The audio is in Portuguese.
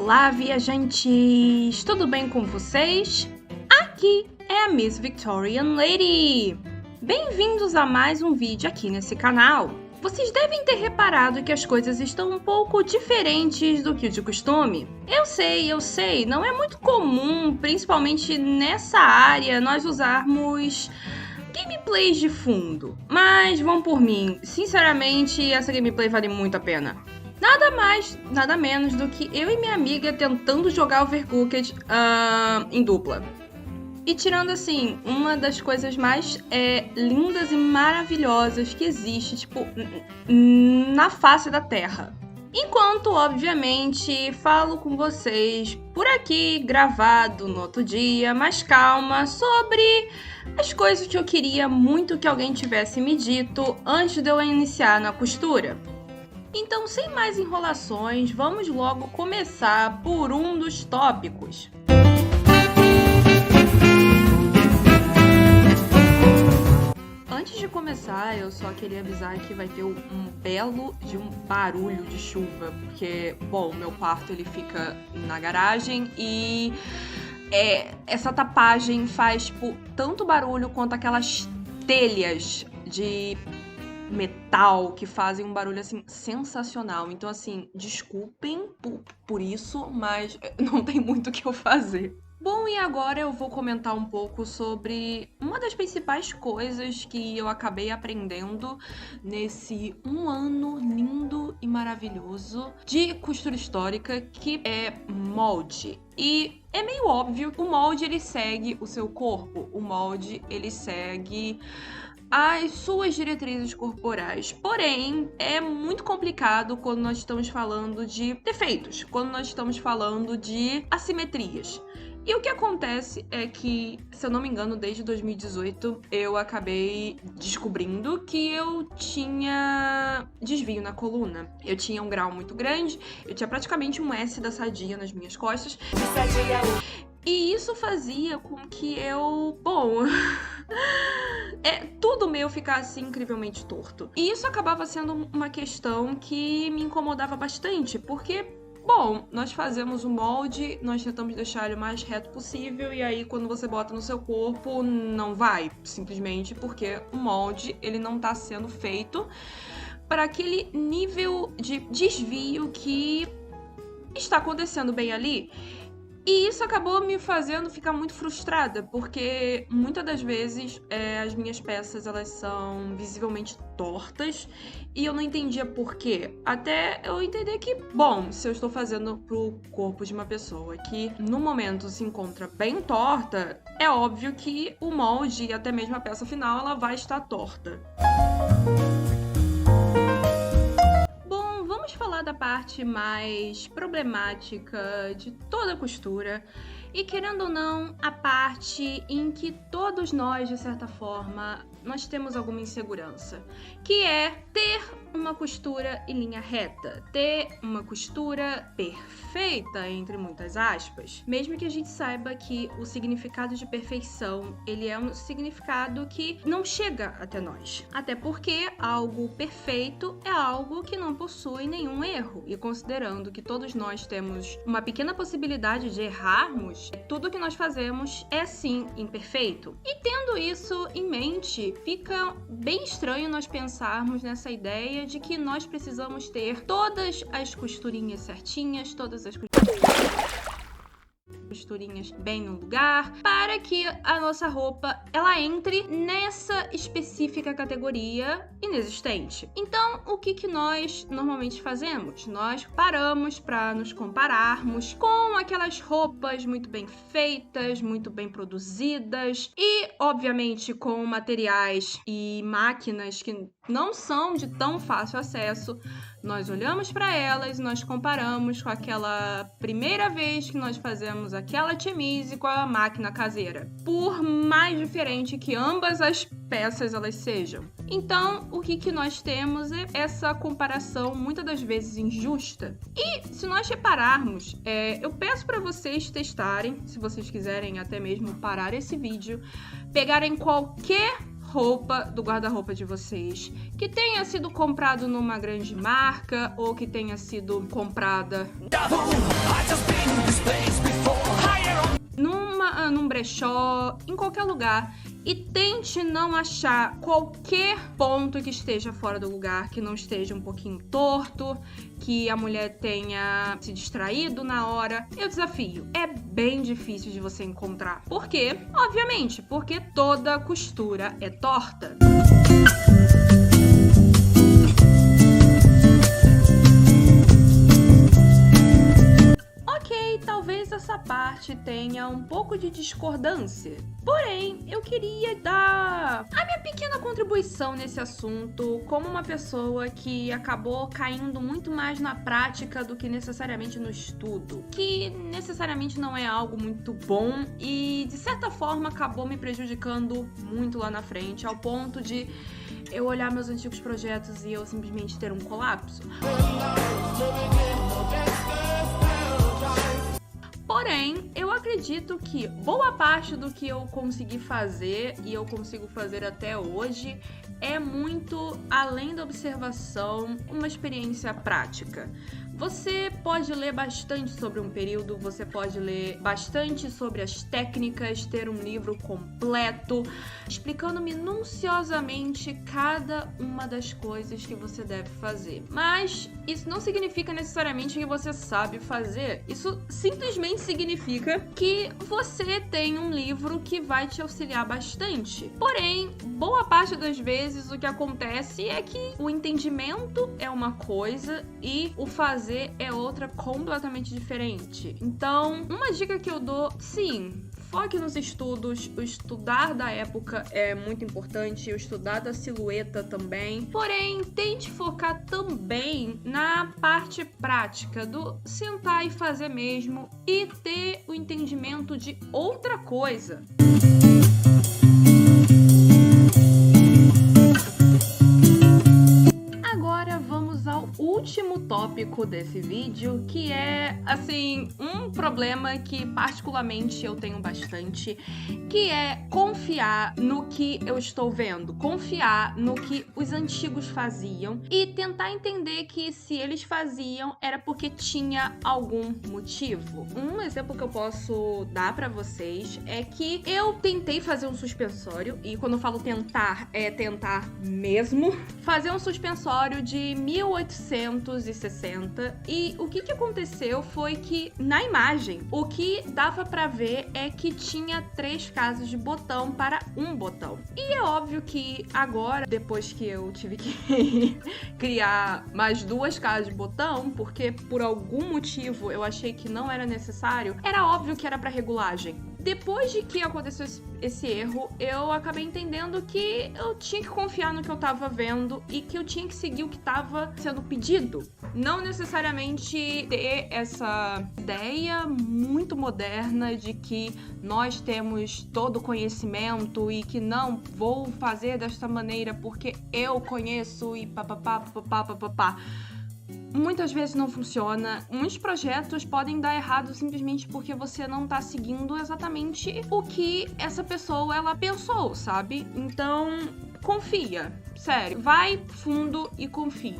Olá, viajantes! Tudo bem com vocês? Aqui é a Miss Victorian Lady! Bem-vindos a mais um vídeo aqui nesse canal. Vocês devem ter reparado que as coisas estão um pouco diferentes do que de costume. Eu sei, não é muito comum, principalmente nessa área, nós usarmos gameplays de fundo. Mas vão por mim, sinceramente, essa gameplay vale muito a pena. Nada mais, nada menos do que eu e minha amiga tentando jogar Overcooked em dupla. E tirando, assim, uma das coisas mais lindas e maravilhosas que existe, tipo, na face da Terra. Enquanto, obviamente, falo com vocês por aqui, gravado no outro dia, mais calma, sobre as coisas que eu queria muito que alguém tivesse me dito antes de eu iniciar na costura. Então, sem mais enrolações, vamos logo começar por um dos tópicos. Antes de começar, eu só queria avisar que vai ter um belo de um barulho de chuva, porque, bom, meu quarto ele fica na garagem e essa tapagem faz, tipo, tanto barulho quanto aquelas telhas de metal que fazem um barulho assim sensacional. Então, assim, desculpem por isso, mas não tem muito o que eu fazer. Bom, e agora eu vou comentar um pouco sobre uma das principais coisas que eu acabei aprendendo nesse um ano lindo e maravilhoso de costura histórica, que é molde. E é meio óbvio, o molde ele segue o seu corpo, o molde ele segue as suas diretrizes corporais. Porém, é muito complicado quando nós estamos falando de defeitos, quando nós estamos falando de assimetrias. E o que acontece é que, se eu não me engano, desde 2018, eu acabei descobrindo que eu tinha desvio na coluna. Eu tinha um grau muito grande, eu tinha praticamente um S da sadia nas minhas costas. E isso fazia com que eu, bom, tudo meu ficasse incrivelmente torto. E isso acabava sendo uma questão que me incomodava bastante, porque, bom, nós fazemos o molde, nós tentamos deixar ele o mais reto possível, e aí quando você bota no seu corpo, não vai, simplesmente porque o molde, ele não tá sendo feito para aquele nível de desvio que está acontecendo bem ali. E isso acabou me fazendo ficar muito frustrada, porque muitas das vezes as minhas peças elas são visivelmente tortas e eu não entendia por quê. Até eu entender que, bom, se eu estou fazendo pro corpo de uma pessoa que no momento se encontra bem torta, é óbvio que o molde e até mesmo a peça final ela vai estar torta. Falar da parte mais problemática de toda a costura e, querendo ou não, a parte em que todos nós, de certa forma, nós temos alguma insegurança, que é ter uma costura em linha reta, ter uma costura perfeita, entre muitas aspas, mesmo que a gente saiba que o significado de perfeição, ele é um significado que não chega até nós, até porque algo perfeito é algo que não possui nenhum erro, e considerando que todos nós temos uma pequena possibilidade de errarmos, tudo que nós fazemos é sim imperfeito. E tendo isso em mente, fica bem estranho nós pensarmos nessa ideia de que nós precisamos ter todas as costurinhas certinhas, todas as costurinhas bem no lugar, para que a nossa roupa ela entre nessa específica categoria inexistente. Então, o que nós normalmente fazemos? Nós paramos para nos compararmos com aquelas roupas muito bem feitas, muito bem produzidas e, obviamente, com materiais e máquinas que não são de tão fácil acesso. Nós olhamos para elas, nós comparamos com aquela primeira vez que nós fazemos aquela chemise com a máquina caseira, por mais diferente que ambas as peças elas sejam. Então, o que nós temos é essa comparação muitas das vezes injusta. E se nós repararmos, eu peço para vocês testarem, se vocês quiserem até mesmo parar esse vídeo, pegarem qualquer roupa do guarda-roupa de vocês que tenha sido comprado numa grande marca ou que tenha sido comprada Num brechó, em qualquer lugar. E tente não achar qualquer ponto que esteja fora do lugar, que não esteja um pouquinho torto, que a mulher tenha se distraído na hora. Eu desafio. É bem difícil de você encontrar. Por quê? Obviamente, porque toda costura é torta. Talvez essa parte tenha um pouco de discordância. Porém, eu queria dar a minha pequena contribuição nesse assunto como uma pessoa que acabou caindo muito mais na prática do que necessariamente no estudo, que necessariamente não é algo muito bom e, de certa forma, acabou me prejudicando muito lá na frente, ao ponto de eu olhar meus antigos projetos e eu simplesmente ter um colapso. Porém, eu acredito que boa parte do que eu consegui fazer, e eu consigo fazer até hoje, é muito além da observação, uma experiência prática. Você pode ler bastante sobre um período, você pode ler bastante sobre as técnicas, ter um livro completo, explicando minuciosamente cada uma das coisas que você deve fazer. Mas isso não significa necessariamente que você sabe fazer. Isso simplesmente significa que você tem um livro que vai te auxiliar bastante. Porém, boa parte das vezes o que acontece é que o entendimento é uma coisa e o fazer é outra completamente diferente. Então, uma dica que eu dou, sim, foque nos estudos. O estudar da época é muito importante, o estudar da silhueta também. Porém, tente focar também na parte prática do sentar e fazer mesmo e ter o entendimento de outra coisa. Último tópico desse vídeo, que é, assim, um problema que particularmente eu tenho bastante, que é confiar no que eu estou vendo, confiar no que os antigos faziam e tentar entender que se eles faziam era porque tinha algum motivo. Um exemplo que eu posso dar pra vocês é que eu tentei fazer um suspensório, e quando eu falo tentar, é tentar mesmo, fazer um suspensório de 1860, e o que aconteceu foi que na imagem o que dava pra ver é que tinha 3 casas de botão para um botão. E é óbvio que agora, depois que eu tive que criar mais 2 casas de botão, porque por algum motivo eu achei que não era necessário, era óbvio que era pra regulagem. Depois de que aconteceu esse erro, eu acabei entendendo que eu tinha que confiar no que eu tava vendo e que eu tinha que seguir o que tava sendo pedido. Não necessariamente ter essa ideia muito moderna de que nós temos todo o conhecimento e que não vou fazer desta maneira porque eu conheço e papapá, papapá, papapá. Muitas vezes não funciona. Muitos projetos podem dar errado simplesmente porque você não tá seguindo exatamente o que essa pessoa ela pensou, sabe? Então, confia. Sério, vai fundo e confia.